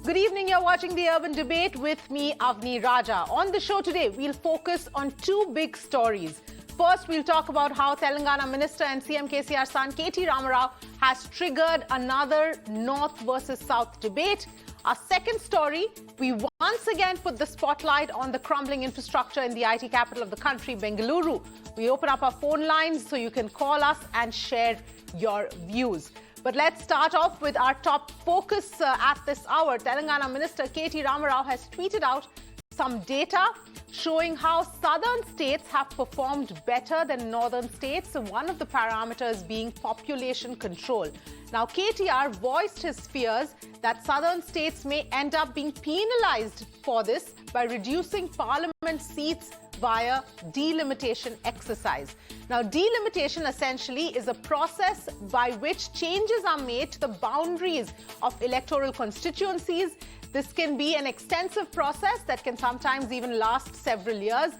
Good evening, you're watching The Urban Debate with me, Avni Raja. On the show today, we'll focus on two big stories. First, we'll talk about how Telangana Minister and CM KCR's son, KT Rama Rao, has triggered another North versus South debate. Our second story, we once again put the spotlight on the crumbling infrastructure in the IT capital of the country, Bengaluru. We open up our phone lines so you can call us and share your views. But let's start off with our top focus at this hour. Telangana Minister KT Rama Rao has tweeted out some data showing how southern states have performed better than northern states, one of the parameters being population control. Now, KTR voiced his fears that southern states may end up being penalized for this by reducing parliament seats via delimitation exercise. Now, delimitation essentially is a process by which changes are made to the boundaries of electoral constituencies. This can be an extensive process that can sometimes even last several years.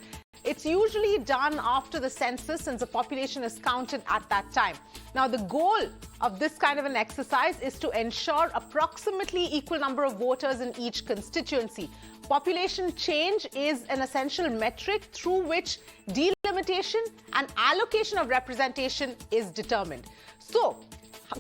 It's usually done after the census, since the population is counted at that time. Now, the goal of this kind of an exercise is to ensure approximately equal number of voters in each constituency. Population change is an essential metric through which delimitation and allocation of representation is determined. So,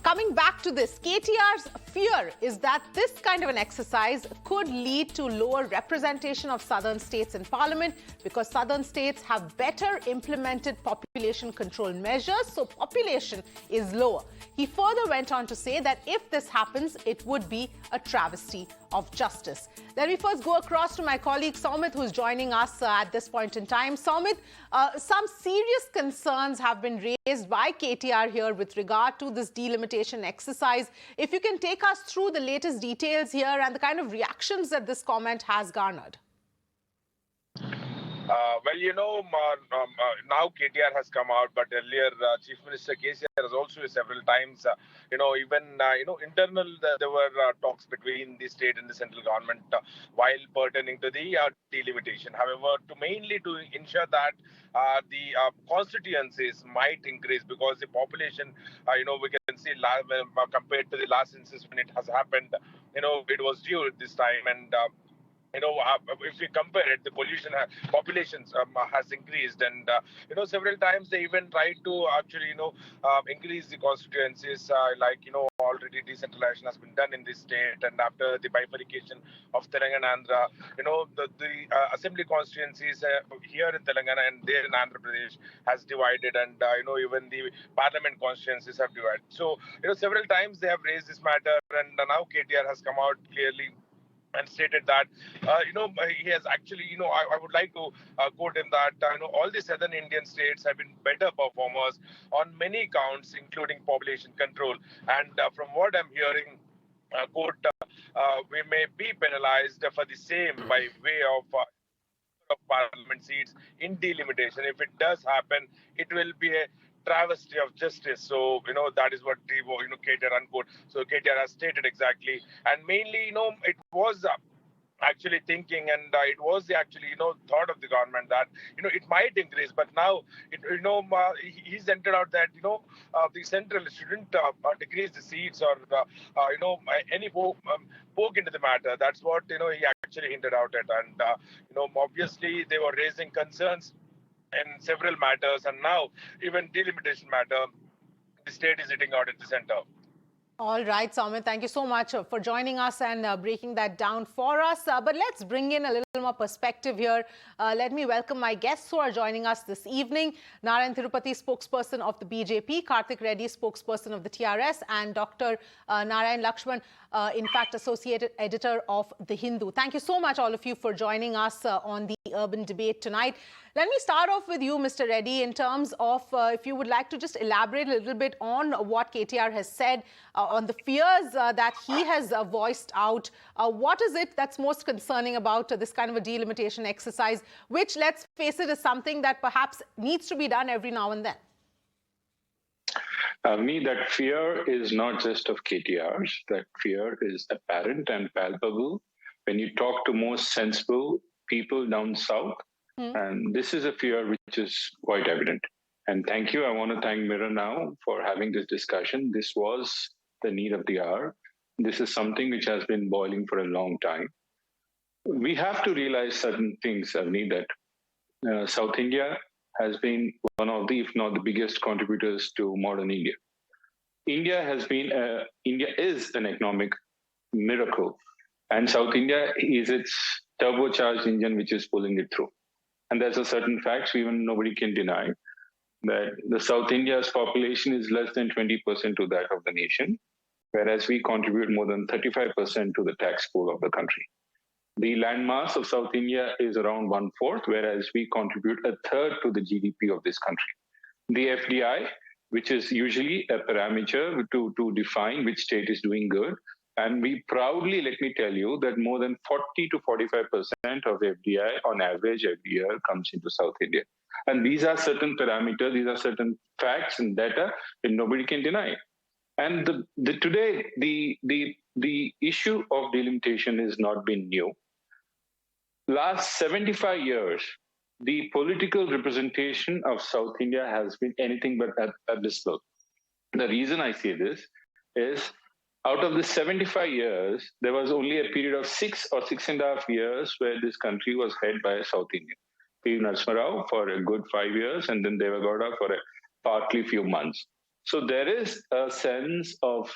coming back to this, KTR's fear is that this kind of an exercise could lead to lower representation of southern states in parliament because southern states have better implemented population control measures, so population is lower. He further went on to say that if this happens, it would be a travesty of justice. Let me first go across to my colleague Soumit, who's joining us at this point in time. Soumit, some serious concerns have been raised by KTR here with regard to this delimitation exercise. If you can take us through the latest details here and the kind of reactions that this comment has garnered. Now KTR has come out, but earlier Chief Minister KCR has also several times, internal, there were talks between the state and the central government while pertaining to the delimitation. However, mainly to ensure that the constituencies might increase because the population, we can see compared to the last census when it has happened, it was due this time and if we compare it, the population has increased, and several times they even tried to actually increase the constituencies. Already decentralization has been done in this state, and after the bifurcation of Telangana and Andhra, the assembly constituencies here in Telangana and there in Andhra Pradesh has divided, and even the parliament constituencies have divided. So several times they have raised this matter, and now KTR has come out clearly and stated that, he has actually, I would like to quote him that, all the southern Indian states have been better performers on many counts, including population control. And from what I'm hearing, quote, we may be penalized for the same by way of parliament seats in delimitation. If it does happen, it will be a travesty of justice. So, that is what KTR unquote. So KTR has stated exactly. And mainly, it was actually thinking, and it was the actually, thought of the government that, it might increase. But now, he's entered out that, the central shouldn't decrease the seats or, any poke into the matter. That's what, he actually hinted out at. And, obviously, they were raising concerns in several matters, and now even delimitation matter, the state is hitting out at the center. All right, Soumit, thank you so much for joining us and breaking that down for us. But let's bring in a little more perspective here. Let me welcome my guests who are joining us this evening. Narayanan Thirupati, spokesperson of the BJP, Karthik Reddy, spokesperson of the TRS, and Dr. Narayan Lakshman, in fact, associate editor of The Hindu. Thank you so much, all of you, for joining us on the Urban Debate tonight. Let me start off with you, Mr. Reddy, in terms of if you would like to just elaborate a little bit on what KTR has said, on the fears that he has voiced out. What is it that's most concerning about this kind of a delimitation exercise, which, let's face it, is something that perhaps needs to be done every now and then? That fear is not just of KTR's. That fear is apparent and palpable when you talk to most sensible people down south. And this is a fear which is quite evident. And thank you. I want to thank Mirror now for having this discussion. This was the need of the hour. This is something which has been boiling for a long time. We have to realize certain things, Avni, that South India has been one of the, if not the biggest contributors to modern India. India is an economic miracle, and South India is its turbocharged engine which is pulling it through. And there's a certain facts even nobody can deny that the South India's population is less than 20% to that of the nation, whereas we contribute more than 35% to the tax pool of the country. The landmass of South India is around 1/4, whereas we contribute 1/3 to the GDP of this country. The FDI, which is usually a parameter to define which state is doing good, and we proudly, let me tell you, that more than 40 to 45% of FDI on average every year comes into South India. And these are certain parameters, these are certain facts and data that nobody can deny. And today, the issue of delimitation has not been new. Last 75 years, the political representation of South India has been anything but abysmal. The reason I say this is, out of the 75 years, there was only a period of 6 or 6.5 years where this country was led by a South Indian. Narayanan Rao for a good 5 years, and then Deve Gowda for a partly few months. So there is a sense of,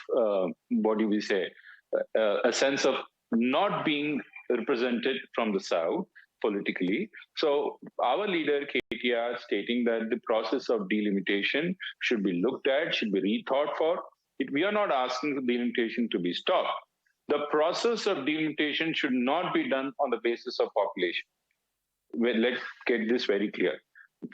a sense of not being represented from the South politically. So our leader, KTR, stating that the process of delimitation should be looked at, should be rethought for. We are not asking for delimitation to be stopped. The process of delimitation should not be done on the basis of population. Well, let's get this very clear.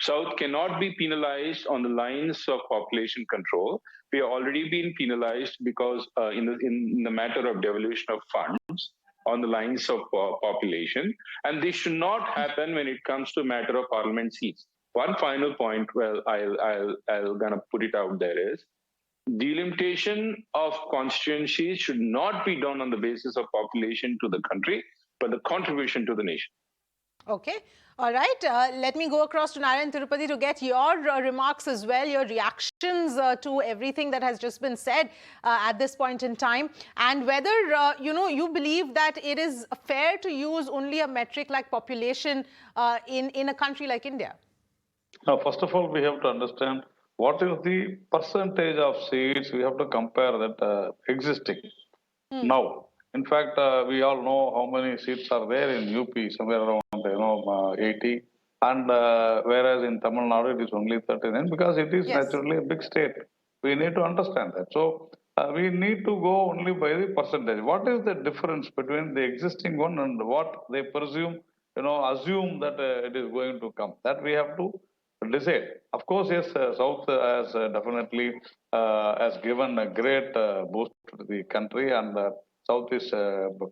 South cannot be penalized on the lines of population control. We have already been penalized because in the matter of devolution of funds on the lines of population, and this should not happen when it comes to matter of parliament seats. One final point, well, I'll gonna put it out there is, delimitation of constituencies should not be done on the basis of population to the country, but the contribution to the nation. Okay. All right. Let me go across to Narayanan Thirupati to get your remarks as well, your reactions to everything that has just been said at this point in time, and whether, you believe that it is fair to use only a metric like population in a country like India. Now, first of all, we have to understand what is the percentage of seats. We have to compare that existing now. In fact, we all know how many seats are there in UP, somewhere around 80, and whereas in Tamil Nadu it is only 39, because it is naturally a big state. We need to understand that. So we need to go only by the percentage. What is the difference between the existing one and what they presume, assume that it is going to come? That we have to decide. Of course, yes, South has definitely has given a great boost to the country, and South is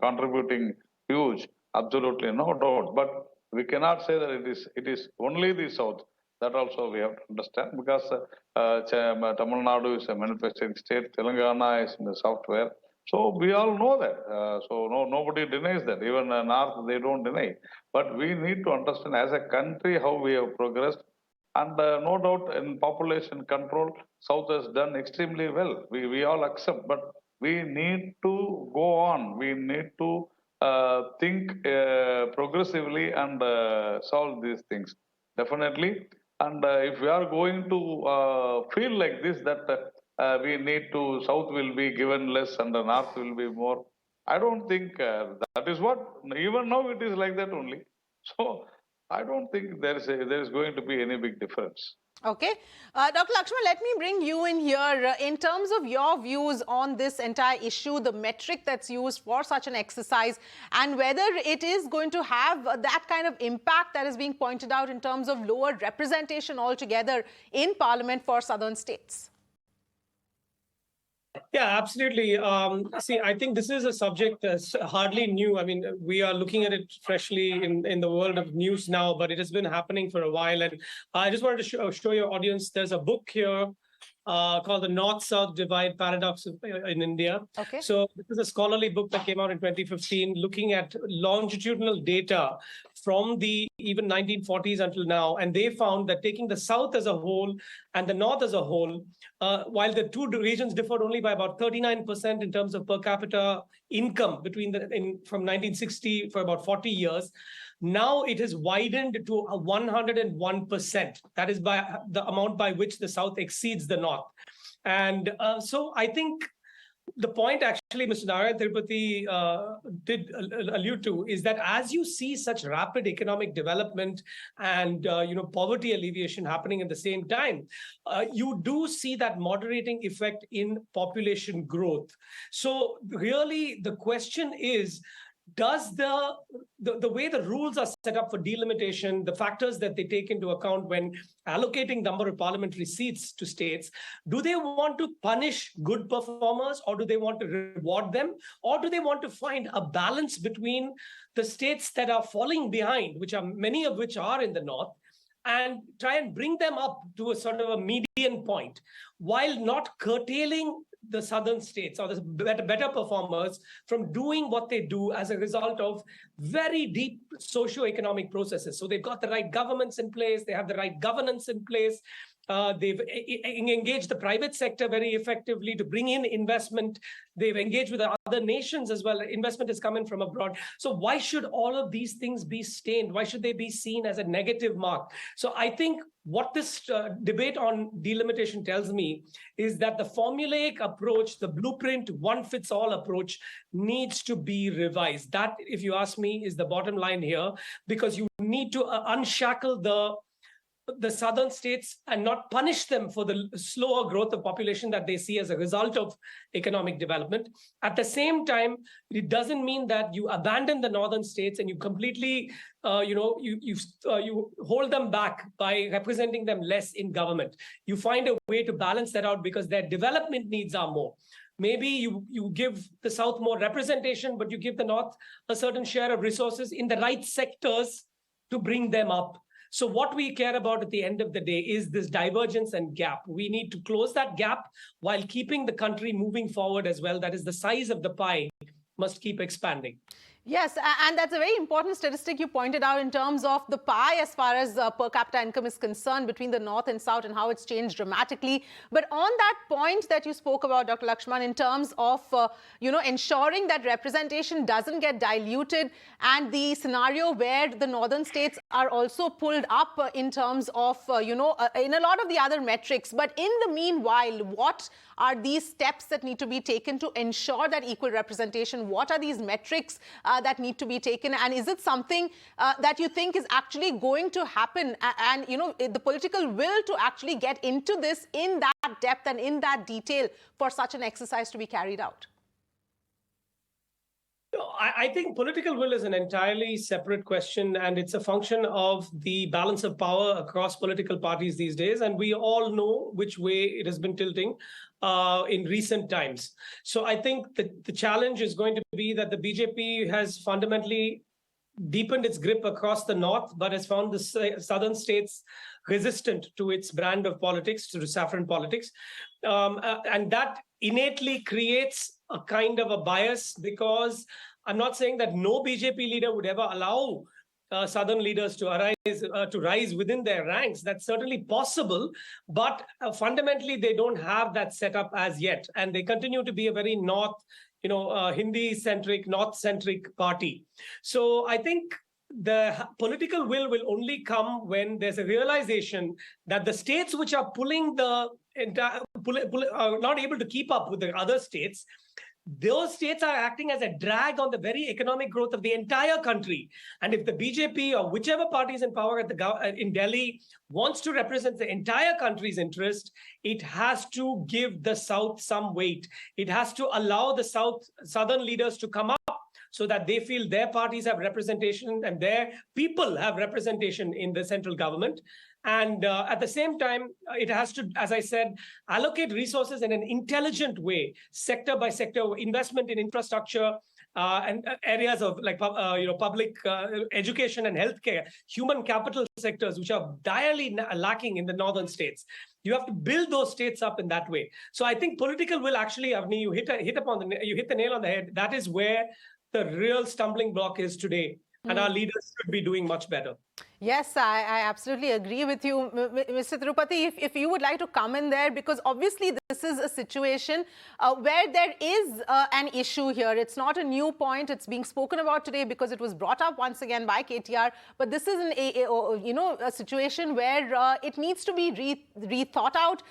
contributing huge, absolutely no doubt. But we cannot say that it is only the South. That also we have to understand, because Tamil Nadu is a manufacturing state, Telangana is in the software. So we all know that. So nobody denies that. Even North, they don't deny. But we need to understand as a country how we have progressed. And no doubt in population control, South has done extremely well. We all accept, but we need to go on. We need to think progressively and solve these things. Definitely. And if we are going to feel like this, that we need to, South will be given less and the North will be more, I don't think that is what, even now it is like that only. So I don't think there is going to be any big difference. Okay. Dr. Lakshman, let me bring you in here. In terms of your views on this entire issue, the metric that's used for such an exercise, and whether it is going to have that kind of impact that is being pointed out in terms of lower representation altogether in Parliament for southern states. Yeah, absolutely. See, I think this is a subject that's hardly new. I mean, we are looking at it freshly in the world of news now, but it has been happening for a while. And I just wanted to show your audience, there's a book here called The North-South Divide Paradox in India. Okay. So this is a scholarly book that came out in 2015, looking at longitudinal data from the even 1940s until now, and they found that taking the South as a whole and the North as a whole, while the two regions differed only by about 39% in terms of per capita income from 1960 for about 40 years, now it has widened to 101%. That is by the amount by which the South exceeds the North. And so I think the point actually Mr. Narayanan Thirupati did allude to is that as you see such rapid economic development and poverty alleviation happening at the same time, you do see that moderating effect in population growth. So really the question is, does the way the rules are set up for delimitation, the factors that they take into account when allocating number of parliamentary seats to states, do they want to punish good performers, or do they want to reward them, or do they want to find a balance between the states that are falling behind, which are many of which are in the north, and try and bring them up to a sort of a median point while not curtailing the southern states or the better performers from doing what they do as a result of very deep socio-economic processes. So they've got the right governments in place, they have the right governance in place, they've engaged the private sector very effectively to bring in investment. They've engaged with other nations as well. Investment is coming from abroad. So why should all of these things be stained? Why should they be seen as a negative mark? So I think what this debate on delimitation tells me is that the formulaic approach, the blueprint, one-fits-all approach needs to be revised. That, if you ask me, is the bottom line here, because you need to unshackle the southern states and not punish them for the slower growth of population that they see as a result of economic development. At the same time, it doesn't mean that you abandon the northern states and you completely, you hold them back by representing them less in government. You find a way to balance that out because their development needs are more. Maybe you give the South more representation, but you give the North a certain share of resources in the right sectors to bring them up. So what we care about at the end of the day is this divergence and gap. We need to close that gap while keeping the country moving forward as well. That is, the size of the pie must keep expanding. Yes, and that's a very important statistic you pointed out in terms of the pie as far as per capita income is concerned between the north and south and how it's changed dramatically. But on that point that you spoke about, Dr. Lakshman, in terms of, ensuring that representation doesn't get diluted and the scenario where the northern states are also pulled up in terms of, in a lot of the other metrics. But in the meanwhile, what are these steps that need to be taken to ensure that equal representation? What are these metrics that need to be taken? And is it something that you think is actually going to happen? And, the political will to actually get into this in that depth and in that detail for such an exercise to be carried out? I think political will is an entirely separate question, and it's a function of the balance of power across political parties these days. And we all know which way it has been tilting in recent times. So I think that the challenge is going to be that the BJP has fundamentally deepened its grip across the north, but has found the southern states resistant to its brand of politics, to saffron politics. And that innately creates a kind of a bias, because I'm not saying that no BJP leader would ever allow southern leaders to rise within their ranks. That's certainly possible, but fundamentally they don't have that setup as yet, and they continue to be a very north, Hindi-centric, north-centric party. So I think the political will only come when there's a realization that the states which are pulling the entire, are not able to keep up with the other states. Those states are acting as a drag on the very economic growth of the entire country. And if the BJP or whichever party is in power in Delhi wants to represent the entire country's interest, it has to give the South some weight. It has to allow the southern leaders to come up so that they feel their parties have representation and their people have representation in the central government. And at the same time, it has to, as I said, allocate resources in an intelligent way, sector by sector, investment in infrastructure and areas of like public education and healthcare, human capital sectors, which are direly lacking in the northern states. You have to build those states up in that way. So I think political will actually, Avni, you hit the nail on the head. That is where the real stumbling block is today, and our leaders should be doing much better. Yes, I absolutely agree with you, Mr. Thirupati. If you would like to come in there, because obviously this is a situation where there is an issue here. It's not a new point. It's being spoken about today because it was brought up once again by KTR. But this is a situation where it needs to be rethought out.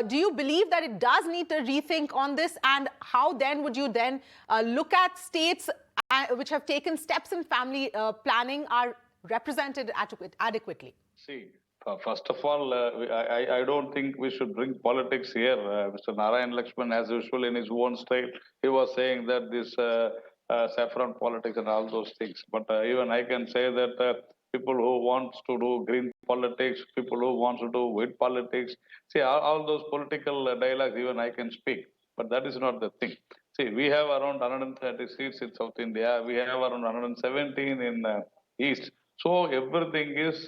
Do you believe that it does need a rethink on this? And how then would you then look at states which have taken steps in family planning are represented adequately? See, first of all, I don't think we should bring politics here. Mr. Narayan Lakshman, as usual, in his own style, he was saying that this saffron politics and all those things. But even I can say that people who want to do green politics, people who want to do white politics, see, all those political dialogues, even I can speak. But that is not the thing. See, we have around 130 seats in South India. We have around 117 in East. So everything is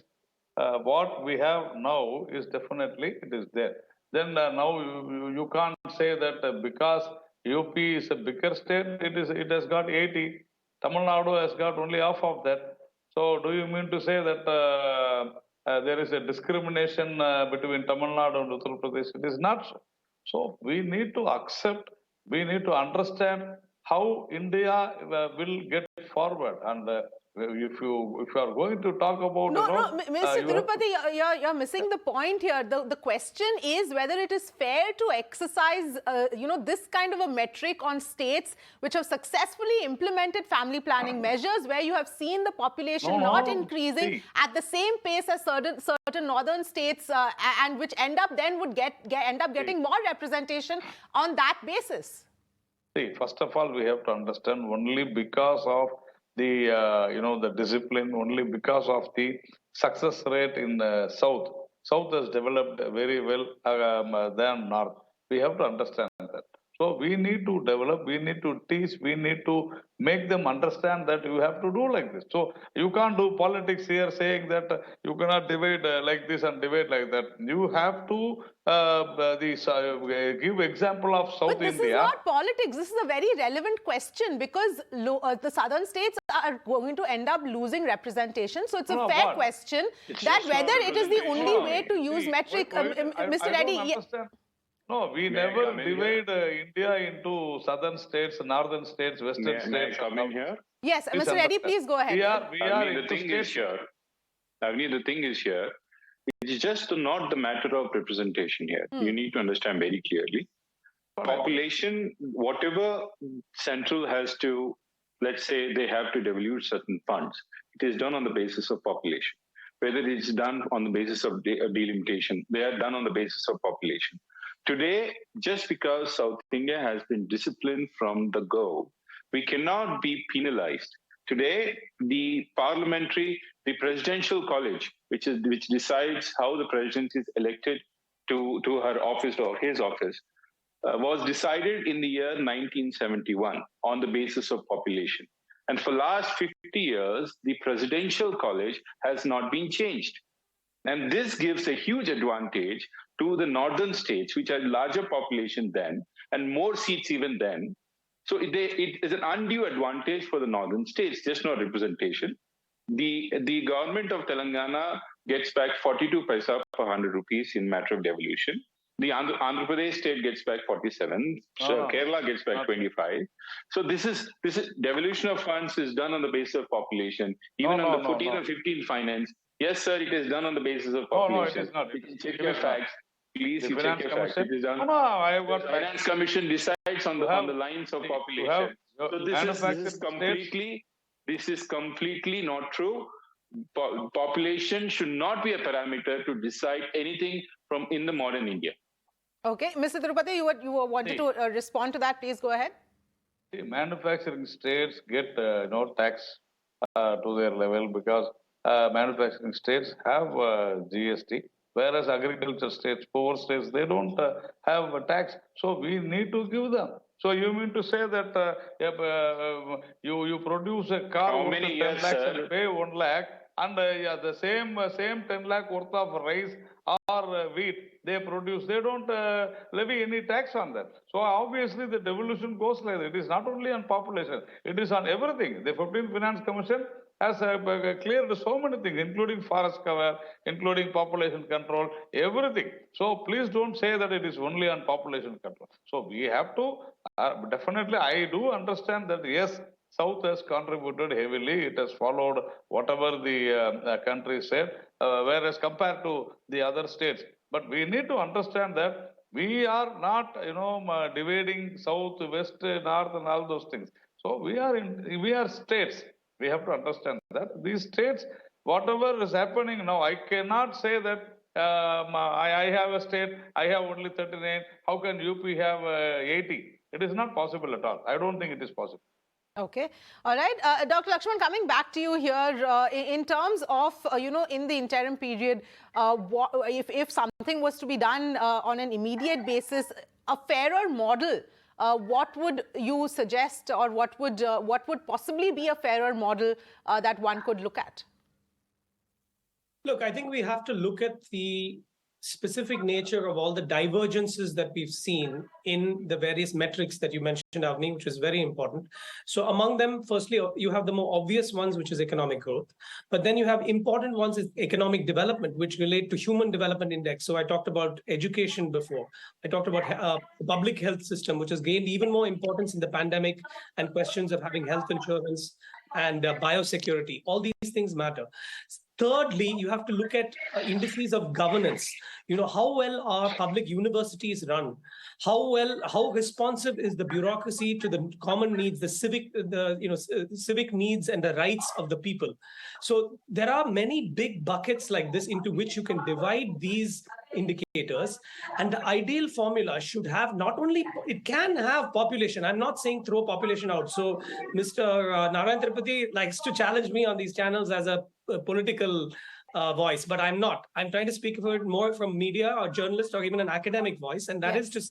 what we have now is definitely it is there. Then now you can't say that because UP is a bigger state, it has got 80. Tamil Nadu has got only half of that. So do you mean to say that there is a discrimination between Tamil Nadu and Uttar Pradesh? It is not so. So we need to accept, we need to understand how India will get forward. And if you are going to talk about Mr. Thirupati, you're missing the point here. The question is whether it is fair to exercise this kind of a metric on states which have successfully implemented family planning measures, where you have seen the population not increasing at the same pace as certain northern states, and which end up getting more representation on that basis. See, first of all, we have to understand only because of the the discipline, only because of the success rate in the south. South has developed very well than north. We have to understand that. So we need to develop, we need to teach, we need to make them understand that you have to do like this. So you can't do politics here saying that you cannot divide like this and divide like that. You have to give example of South But this India. is not politics. This is a very relevant question because the southern states are going to end up losing representation. So it's a fair question that whether it is the only way to use metric. Mr. Reddy. No, we never divide India into southern states, northern states, western states. May I come in here? Yes, Mr. Reddy, please go ahead. The thing is here, it is just not the matter of representation here. You need to understand very clearly. Population, whatever central has to, let's say they have to devolve certain funds, it is done on the basis of population. Whether it's done on the basis of delimitation, they are done on the basis of population. Today, just because South India has been disciplined from the go, we cannot be penalized. Today, the presidential college, which decides how the president is elected to her office or his office, was decided in the year 1971 on the basis of population. And for last 50 years, the presidential college has not been changed. And this gives a huge advantage to the northern states, which had larger population then and more seats even then. So it is an undue advantage for the northern states, just not representation. The government of Telangana gets back 42 paisa per 100 rupees in matter of devolution. The Andhra Pradesh state gets back 47. So Kerala gets back 25. So this is devolution of funds is done on the basis of population. Even on the 14 or 15 finance. Yes, sir, it is done on the basis of population. No, it is not. You can check your facts. Please, you check your facts. It is done. The Finance Commission decides on the lines of population. So this is completely not true. Population should not be a parameter to decide anything from in the modern India. Okay, Mr. Thirupati, you wanted to respond to that. Please go ahead. See, manufacturing states get tax to their level because manufacturing states have GST, whereas agriculture states, poor states, they don't have a tax. So we need to give them. So you mean to say that you produce a car How worth many 10 years, lakhs sir? and pay 1 lakh, and the same 10 lakh worth of rice wheat they produce, they don't levy any tax on that. So obviously the devolution goes like that. It is not only on population, it is on everything. The 15th Finance Commission has cleared so many things, including forest cover, including population control, everything. So please don't say that it is only on population control. So we have to, definitely, I do understand that yes, South has contributed heavily. It has followed whatever the country said, whereas compared to the other states. But we need to understand that we are not, dividing South, West, North, and all those things. So we are states. We have to understand that these states, whatever is happening now, I cannot say that I have a state, I have only 39. How can UP have 80? It is not possible at all. I don't think it is possible. Okay. All right. Dr. Lakshman, coming back to you here, in terms of, in the interim period, if something was to be done on an immediate basis, a fairer model, what would you suggest, or what would possibly be a fairer model that one could look at? Look, I think we have to look at the specific nature of all the divergences that we've seen in the various metrics that you mentioned, Avni, which is very important. So among them, firstly, you have the more obvious ones, which is economic growth. But then you have important ones is economic development, which relate to human development index. So I talked about education before. I talked about the public health system, which has gained even more importance in the pandemic, and questions of having health insurance and biosecurity. All these things matter. Thirdly, you have to look at indices of governance. How well are public universities run? How responsive is the bureaucracy to the common needs, the civic needs and the rights of the people? So there are many big buckets like this into which you can divide these indicators, and the ideal formula should have not only, it can have population. I'm not saying throw population out. So Mr. Narayanan Thirupati likes to challenge me on these channels as a political voice, but I'm not. I'm trying to speak for it more from media or journalist or even an academic voice, and that is to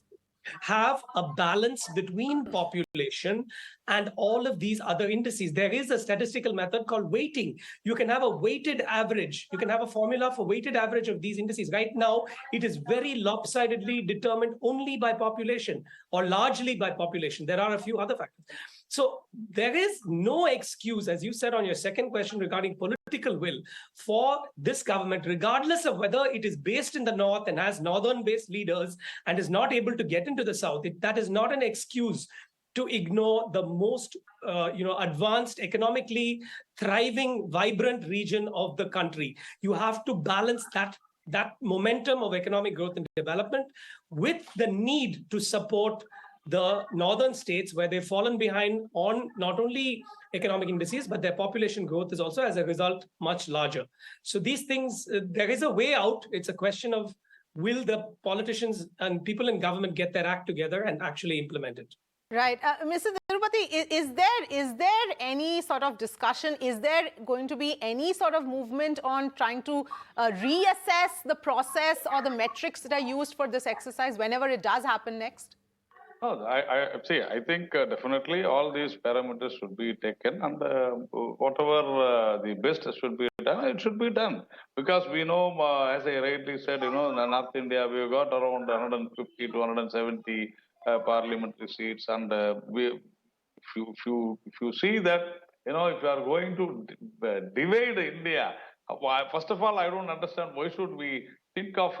have a balance between population and all of these other indices. There is a statistical method called weighting. You can have a weighted average. You can have a formula for weighted average of these indices. Right now, it is very lopsidedly determined only by population, or largely by population. There are a few other factors. So there is no excuse, as you said on your second question regarding political will, for this government, regardless of whether it is based in the north and has northern-based leaders and is not able to get into the south. That is not an excuse to ignore the most advanced, economically thriving, vibrant region of the country. You have to balance that momentum of economic growth and development with the need to support the northern states, where they've fallen behind on not only economic indices, but their population growth is also, as a result, much larger. So these things, there is a way out. It's a question of, will the politicians and people in government get their act together and actually implement it? Right. Mr. Thirupati, is there any sort of discussion? Is there going to be any sort of movement on trying to reassess the process or the metrics that are used for this exercise whenever it does happen next? No, I think definitely all these parameters should be taken, and whatever the best should be done, it should be done. Because we know, as I rightly said, in North India, we've got around 150 to 170 parliamentary seats, and if you see that, if you are going to divide India, first of all, I don't understand why should we think of,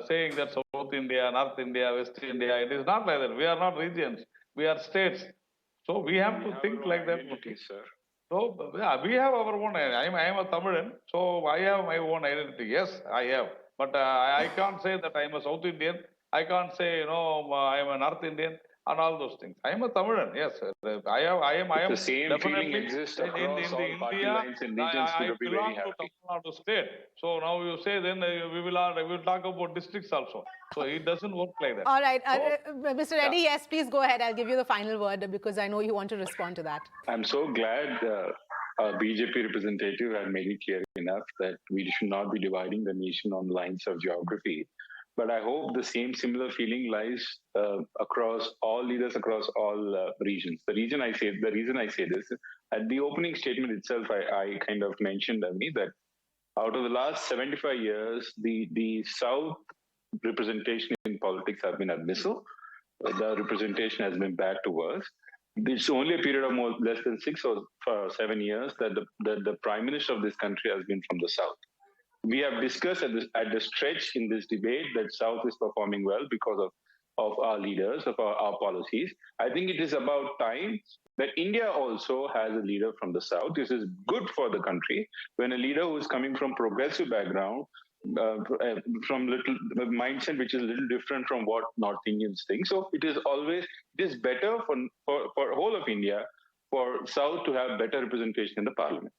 saying that South India, North India, West India. It is not like that. We are not regions. We are states. So we have to think like that. Sir. So yeah, we have our own. I am a Tamilan, so I have my own identity. Yes, I have. But I can't say that I am a South Indian. I can't say, I am a North Indian and all those things. I am a Tamilan. Yes, I am. The same feeling exists across all party lines and regions. I belong to Tamil Nadu state. So now you say, then we will talk about districts also. So it doesn't work like that. All right, Mr. Reddy, yes, please go ahead. I'll give you the final word because I know you want to respond to that. I'm so glad our BJP representative had made it clear enough that we should not be dividing the nation on lines of geography. But I hope the similar feeling lies across all leaders, across all regions. The reason I say this, at the opening statement itself, I kind of mentioned, Avni, that Out of the last 75 years, the South representation in politics have been abysmal. The representation has been bad to worse. It's only a period of less than 6 or 7 years that the Prime Minister of this country has been from the South. We have discussed at the stretch in this debate that South is performing well because of our leaders, of our policies. I think it is about time that India also has a leader from the South. This is good for the country when a leader who is coming from progressive background, from a mindset which is a little different from what North Indians think. So it is better for whole of India for South to have better representation in the parliament.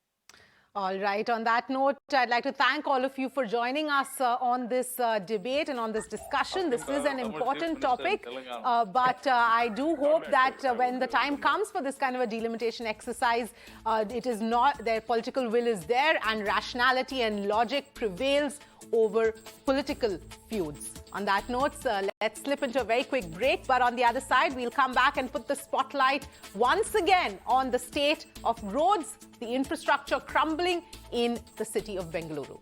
All right. On that note, I'd like to thank all of you for joining us on this debate and on this discussion. This is an important topic, but I do hope that when the time comes for this kind of a delimitation exercise, it is not, their political will is there and rationality and logic prevails over political feuds. On that note, let's slip into a very quick break. But on the other side, we'll come back and put the spotlight once again on the state of roads, the infrastructure crumbling in the city of Bengaluru.